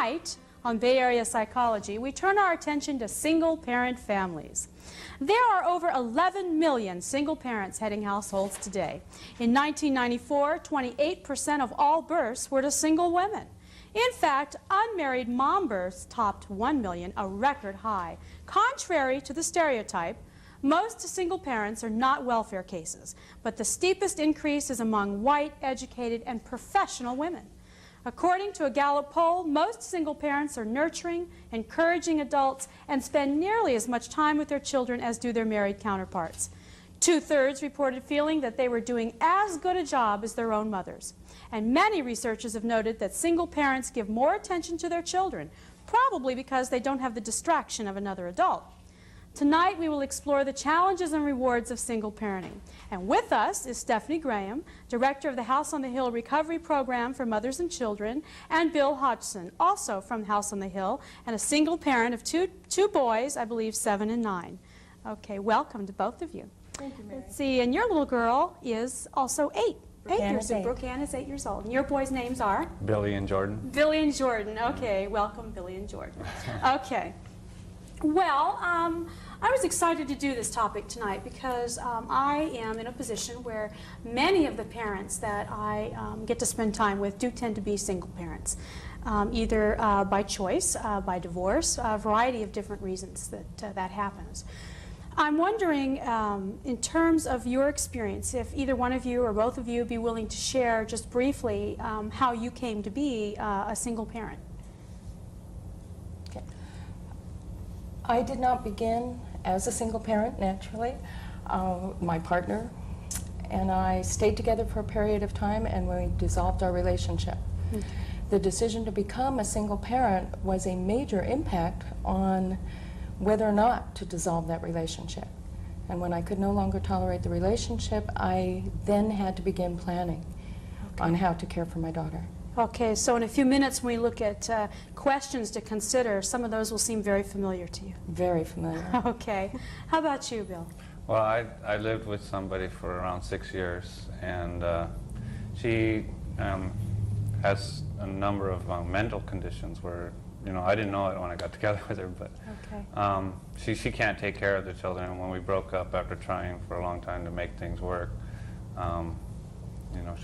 Tonight, on Bay Area Psychology, we turn our attention to single-parent families. There are over 11 million single parents heading households today. In 1994, 28% of all births were to single women. In fact, unmarried mom births topped 1 million, a record high. Contrary to the stereotype, most single parents are not welfare cases, but the steepest increase is among white, educated, and professional women. According to a Gallup poll, most single parents are nurturing, encouraging adults and spend nearly as much time with their children as do their married counterparts. 2/3 reported feeling that they were doing as good a job as their own mothers. And many researchers have noted that single parents give more attention to their children, probably because they don't have the distraction of another adult. Tonight we will explore the challenges and rewards of single parenting. And with us is Stephanie Graham, Director of the House on the Hill Recovery Program for Mothers and Children, and Bill Hodgson, also from House on the Hill, and a single parent of two boys, I believe 7 and 9. Okay, welcome to both of you. Thank you, Mary. Let's see, and your little girl is also 8. Brooke Ann is 8 years old. And your boys' names are? Billy and Jordan. Billy and Jordan. Okay, welcome Billy and Jordan. Okay. Well, I was excited to do this topic tonight because I am in a position where many of the parents that I get to spend time with do tend to be single parents, either by choice, by divorce, a variety of different reasons that happens. I'm wondering, in terms of your experience, if either one of you or both of you would be willing to share just briefly how you came to be a single parent. Okay. I did not begin as a single parent, naturally. My partner and I stayed together for a period of time and we dissolved our relationship. Okay. The decision to become a single parent was a major impact on whether or not to dissolve that relationship. And when I could no longer tolerate the relationship, I then had to begin planning on how to care for my daughter. Okay, so in a few minutes when we look at questions to consider, some of those will seem very familiar to you. Very familiar. Okay. How about you, Bill? Well, I lived with somebody for around 6 years, and she has a number of mental conditions where, you know, I didn't know it when I got together with her, but okay. She can't take care of the children, and when we broke up after trying for a long time to make things work, you know,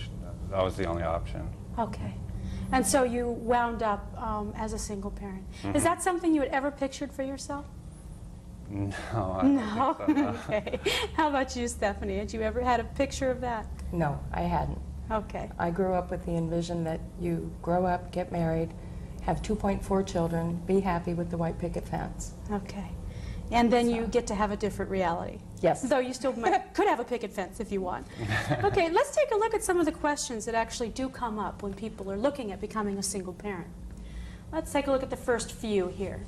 that was the only option. Okay. And so you wound up as a single parent. Mm-hmm. Is that something you had ever pictured for yourself? No, I don't think so, no. Okay. How about you, Stephanie? Had you ever had a picture of that? No, I hadn't. Okay. I grew up with the envision that you grow up, get married, have 2.4 children, be happy with the white picket fence. Okay. And then you get to have a different reality. Yes. Though you still could have a picket fence if you want. Okay, let's take a look at some of the questions that actually do come up when people are looking at becoming a single parent. Let's take a look at the first few here.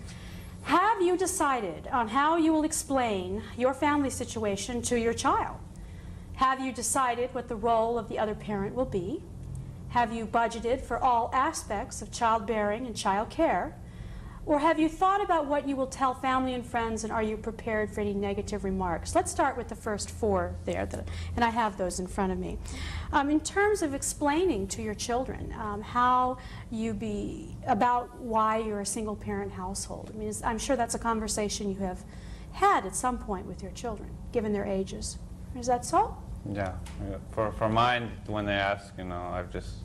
Have you decided on how you will explain your family situation to your child? Have you decided what the role of the other parent will be? Have you budgeted for all aspects of childbearing and child care? Or have you thought about what you will tell family and friends, and are you prepared for any negative remarks? Let's start with the first 4 there, and I have those in front of me. In terms of explaining to your children how you about why you're a single parent household, I mean, I'm sure that's a conversation you have had at some point with your children, given their ages. Is that so? Yeah. For mine, when they ask, you know, I've just,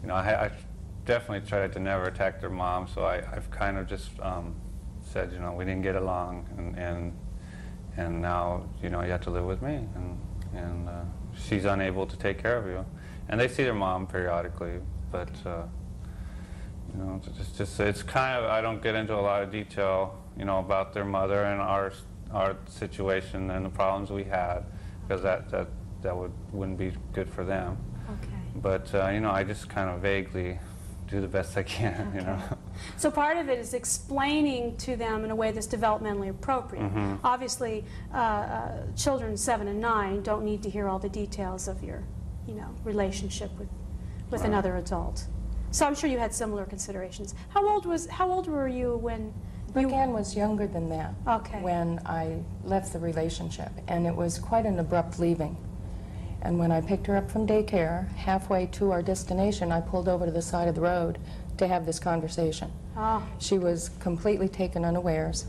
you know, I definitely tried to never attack their mom, so I've kind of just said, you know, we didn't get along, and now, you know, you have to live with me, and she's unable to take care of you. And they see their mom periodically, but you know, it's kind of, I don't get into a lot of detail, you know, about their mother and our situation and the problems we had, because that wouldn't be good for them. Okay. But you know, I just kind of vaguely do the best I can, okay. You know. So part of it is explaining to them in a way that's developmentally appropriate. Mm-hmm. Obviously, children 7 and 9 don't need to hear all the details of your, you know, relationship with right. Another adult. So I'm sure you had similar considerations. How old were you when Brooke Ann was younger than that. Okay. When I left the relationship, and it was quite an abrupt leaving. And when I picked her up from daycare, halfway to our destination, I pulled over to the side of the road, to have this conversation. Oh, She was completely taken unawares.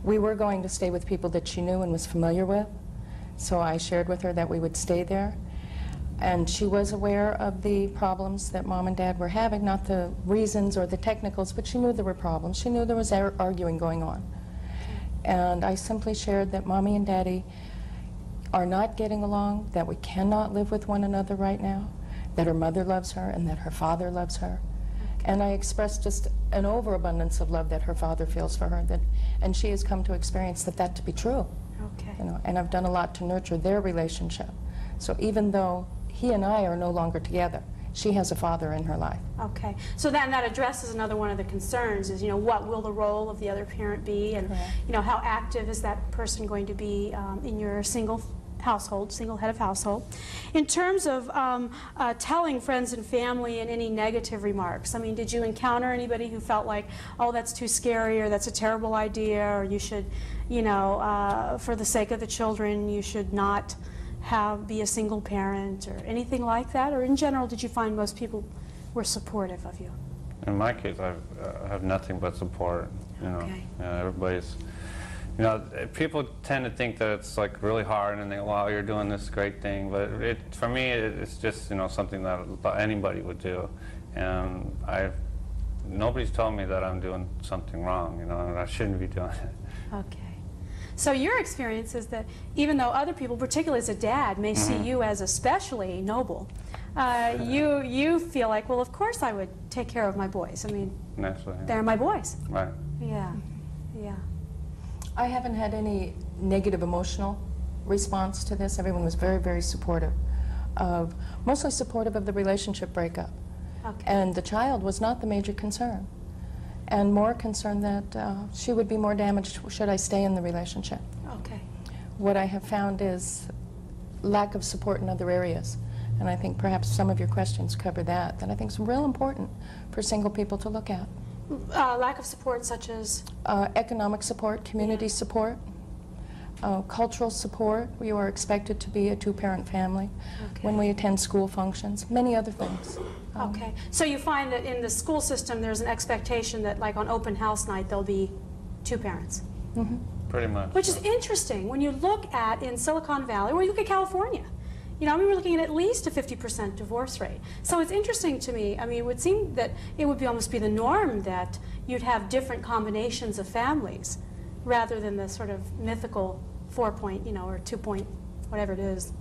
We were going to stay with people that she knew and was familiar with, so I shared with her that we would stay there. And she was aware of the problems that Mom and Dad were having, not the reasons or the technicals, but she knew there were problems. She knew there was arguing going on. And I simply shared that Mommy and Daddy are not getting along, that we cannot live with one another right now, that her mother loves her and that her father loves her. And I expressed just an overabundance of love that her father feels for her, and she has come to experience that to be true. okay. You know, and I've done a lot to nurture their relationship. So even though he and I are no longer together, she has a father in her life. Okay, so then that addresses another one of the concerns is, you know, what will the role of the other parent be, and, Correct. you know, how active is that person going to be in your single household, single head of household. In terms of telling friends and family and any negative remarks, I mean, did you encounter anybody who felt like, oh, that's too scary, or that's a terrible idea, or you should, you know, for the sake of the children, you should not be a single parent, or anything like that? Or in general, did you find most people were supportive of you? In my case, I have nothing but support. You know, Okay. Everybody's. You know, people tend to think that it's like really hard, and they, wow, you're doing this great thing. But for me, it's just, you know, something that anybody would do, and nobody's told me that I'm doing something wrong. You know, and I shouldn't be doing it. Okay. So your experience is that even though other people, particularly as a dad, may see you as especially noble, you feel like, well, of course I would take care of my boys. I mean, Naturally. they're my boys. Right. Yeah, yeah. I haven't had any negative emotional response to this. Everyone was very, very supportive mostly supportive of the relationship breakup. Okay. And the child was not the major concern, and more concerned that she would be more damaged should I stay in the relationship. Okay. What I have found is lack of support in other areas, and I think perhaps some of your questions cover that I think is real important for single people to look at. Lack of support such as? Economic support, community support, cultural support. We are expected to be a two-parent family when we attend school functions, many other things. Okay. So you find that in the school system there's an expectation that, like on open house night, there'll be two parents. Pretty much. Which is interesting when you look at in Silicon Valley, or you look at California. You know, I mean, we're looking at least a 50% divorce rate. So it's interesting to me. I mean, it would seem that it would almost be the norm that you'd have different combinations of families rather than the sort of mythical 4-point, you know, or 2-point, whatever it is.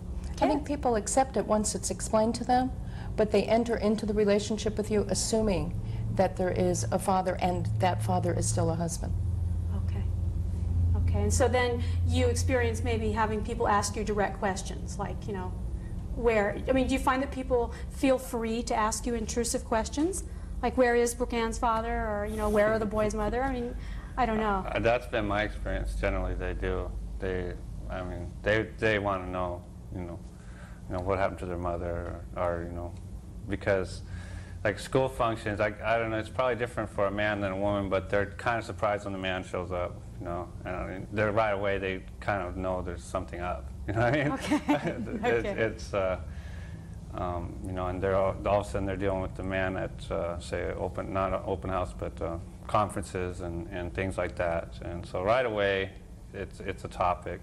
I think people accept it once it's explained to them, but they enter into the relationship with you assuming that there is a father and that father is still a husband. Okay. Okay. And so then you experience maybe having people ask you direct questions, like, you know, where, I mean, do you find that people feel free to ask you intrusive questions? Like, where is Brooke Ann's father? Or, you know, where are the boys' mother? I mean, I don't know. That's been my experience. Generally, they do. I mean, they want to know, you know, what happened to their mother, or you know, because like school functions, I don't know, it's probably different for a man than a woman, but they're kind of surprised when the man shows up, you know, and I mean, they're right away, they kind of know there's something up, you know what I mean? Okay. It's you know, and they're all of a sudden they're dealing with the man at, say, not an open house, but conferences and things like that, and so right away, it's a topic,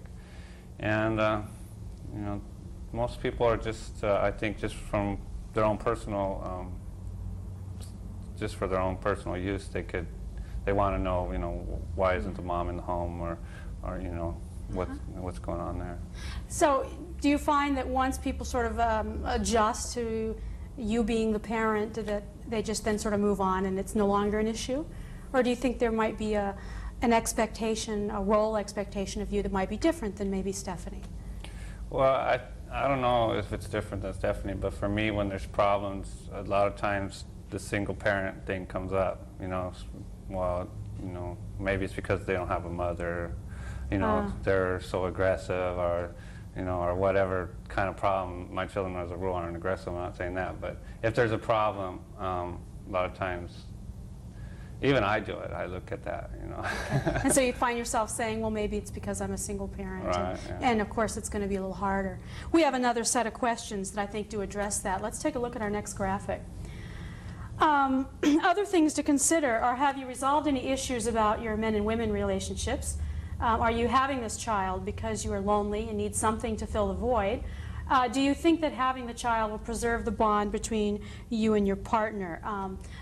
and you know, most people are just, I think, just from their own personal, just for their own personal use, they want to know, you know, why isn't the mom in the home, or you know, what's going on there. So do you find that once people sort of adjust to you being the parent, that they just then sort of move on and it's no longer an issue? Or do you think there might be an expectation, a role expectation of you that might be different than maybe Stephanie? Well, I don't know if it's different than Stephanie, but for me, when there's problems, a lot of times the single parent thing comes up, you know. Well, you know, maybe it's because they don't have a mother, you know, they're so aggressive, or, you know, or whatever kind of problem. My children, as a rule, aren't aggressive. I'm not saying that, but if there's a problem, a lot of times, even I do it. I look at that, you know. Okay. And so you find yourself saying, well, maybe it's because I'm a single parent. Right, and of course, it's going to be a little harder. We have another set of questions that I think do address that. Let's take a look at our next graphic. Other things to consider are, have you resolved any issues about your men and women relationships? Are you having this child because you are lonely and need something to fill the void? Do you think that having the child will preserve the bond between you and your partner?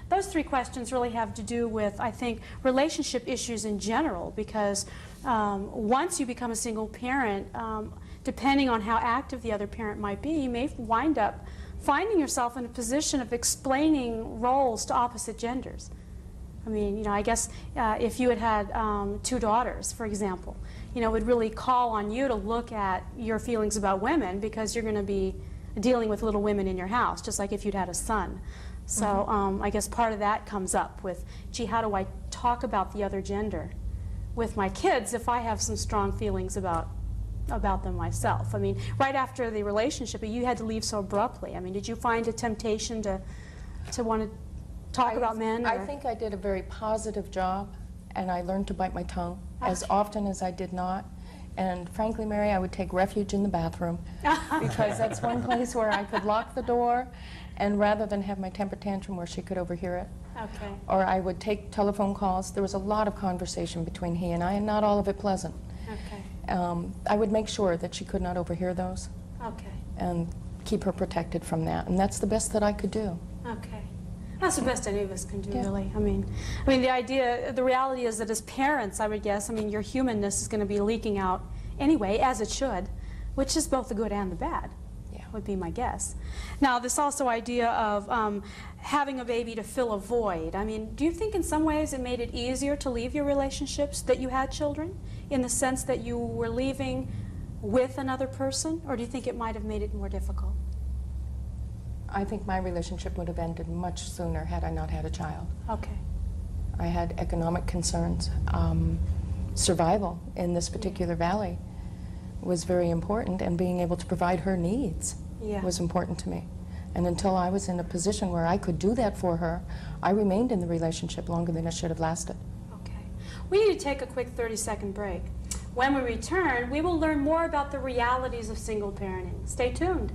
Those three questions really have to do with, I think, relationship issues in general, because once you become a single parent, depending on how active the other parent might be, you may wind up finding yourself in a position of explaining roles to opposite genders. I mean, I guess if you had two daughters, for example, it would really call on you to look at your feelings about women, because you're going to be dealing with little women in your house, just like if you'd had a son. So I guess part of that comes up with, gee, how do I talk about the other gender with my kids if I have some strong feelings about them myself? I mean, right after the relationship, you had to leave so abruptly. I mean, did you find a temptation to want to talk about men? I think I did a very positive job, and I learned to bite my tongue as often as I did not. And frankly, Mary, I would take refuge in the bathroom, because that's one place where I could lock the door, and rather than have my temper tantrum where she could overhear it. Okay. Or I would take telephone calls. There was a lot of conversation between he and I, and not all of it pleasant. Okay. I would make sure that she could not overhear those, Okay. and keep her protected from that. And that's the best that I could do. Okay. That's the best any of us can do, Yeah. really. I mean, the reality is that as parents, I would guess, your humanness is going to be leaking out anyway, as it should, which is both the good and the bad, would be my guess. Now, this also idea of having a baby to fill a void. Do you think in some ways it made it easier to leave your relationships that you had children, in the sense that you were leaving with another person, or do you think it might have made it more difficult? I think my relationship would have ended much sooner had I not had a child. Okay. I had economic concerns. Survival in this particular valley was very important, and being able to provide her needs was important to me. And until I was in a position where I could do that for her, I remained in the relationship longer than it should have lasted. Okay. We need to take a quick 30-second break. When we return, we will learn more about the realities of single parenting. Stay tuned.